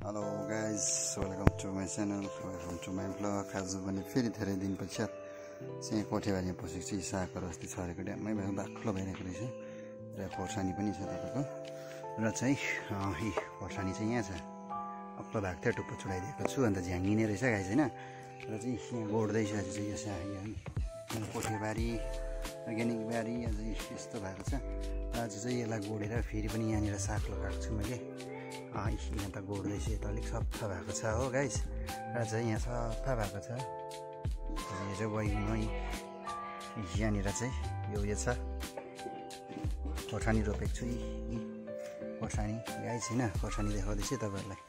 Hello guys, welcome to my channel, welcome to my blog. आज पनि फेरि धेरै दिन पश्चात चाहिँ कोठेबारीमा पसेको छु। सागहरू अस्ति छरेको ड्याममै भएको बाक्लो भइरहेको रहेछ र खोर्सानी पनि छ तपाईँको। र चाहिँ यी खोर्सानी चाहिँ यहाँ छ, अप्लो भएको थियो, टुप्पो चुडाइदिएको छु। अन्त झ्याङ्गिने रहेछ गाइज होइन। र चाहिँ यहाँ गोड्दैछ चाहिँ यो साग, यहाँ कोठेबारी अर्ग्यानिक बारी अझ यस्तो भएको छ। आज चाहिँ यसलाई गोडेर फेरि पनि यहाँनिर साग लगाएको छु मैले। यहाँ त गोड्दैछ, यता अलिक सफा भएको छ हो गाइस। र चाहिँ यहाँ सफा भएको छ। यो चाहिँ बैगुन, यहाँनिर चाहिँ यो छ खोर्सानी रोपेको छु। यी खोर्सानी गाइस होइन, खोर्सानी देखाउँदैछु तपाईँहरूलाई।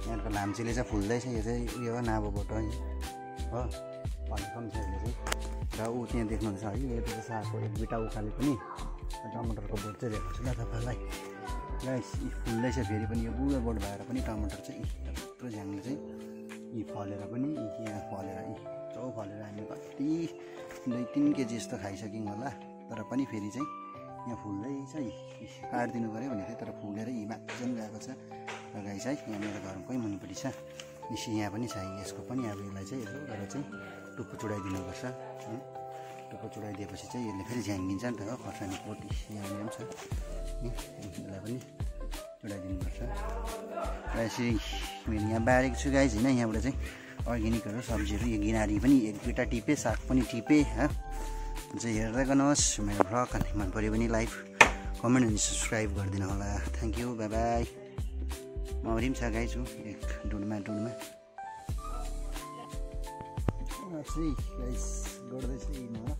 यहाँको लाम्चीले चाहिँ फुल्दैछ। यो चाहिँ उयो हो, नाबोबाट हो, कन्फर्म छ यसले चाहिँ। र ऊ त्यहाँ देख्नुहुन्छ है, यो चाहिँ सागको एक बिटा उखाले पनि टमाटरको बोट चाहिँ देखाउँछु ल तपाईँहरूलाई। गाइस यी फुल्दैछ फेरि पनि, यो बुढो बोट भएर पनि टमाटर चाहिँ यत्रो झ्याङले चाहिँ यी फलेर पनि यहाँ फलेर यत्रो फलेर हामी कति 2-3 केजी जस्तो खाइसक्यौँ होला। तर पनि फेरि चाहिँ यहाँ फुल्दैछ। काटिदिनु पऱ्यो भनेको थियो, तर फुलेर यी माथि गएको छ। र गाइस है, यहाँ मेरो घरकै मुनिपट्टि छ निसी, यहाँ पनि छ। यसको पनि अब यसलाई चाहिँ यसो गरेर चाहिँ टुप्पो चुडाइदिनुपर्छ। टुप्पो चुडाइदिएपछि चाहिँ यसले फेरि झ्याङ्गिन्छ नि त हो। खोर्सानी बोट यहाँ पनि छ, यसलाई पनि चुडाइदिनुपर्छ। र यसरी मैले यहाँ बारेको छु गाइज होइन। यहाँबाट चाहिँ अर्ग्यानिकहरू सब्जीहरू यो गिनारी पनि एक दुईवटा टिपेँ, साग पनि टिपेँ चाहिँ हेर्दै गर्नुहोस् मेरो भ्लग। अनि मन पऱ्यो भने लाइक, कमेन्ट अनि सब्सक्राइब गरिदिनु होला। Thank you, by by. मौरी पनि छ गाइज, हो एक डुडमा चाहिँ गाइस गर्दैछ यिनीहरू।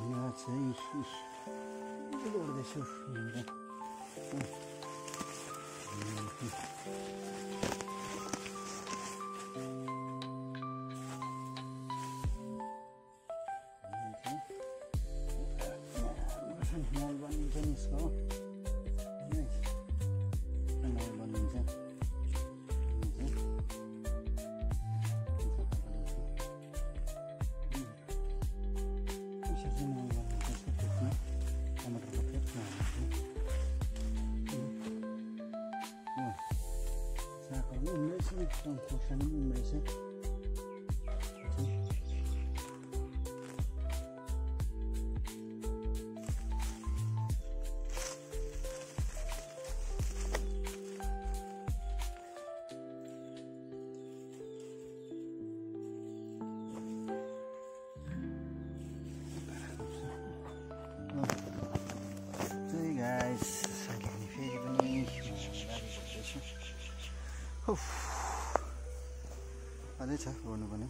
यहाँ चाहिँ गर्दैछु मल बनिन्छ नि यसको, मल बनिन्छ। सागहरू उम्रेछ, खोर्सानी पनि उम्रेछ। गाइस फेरि पनि अझै छ गर्नुपर्ने।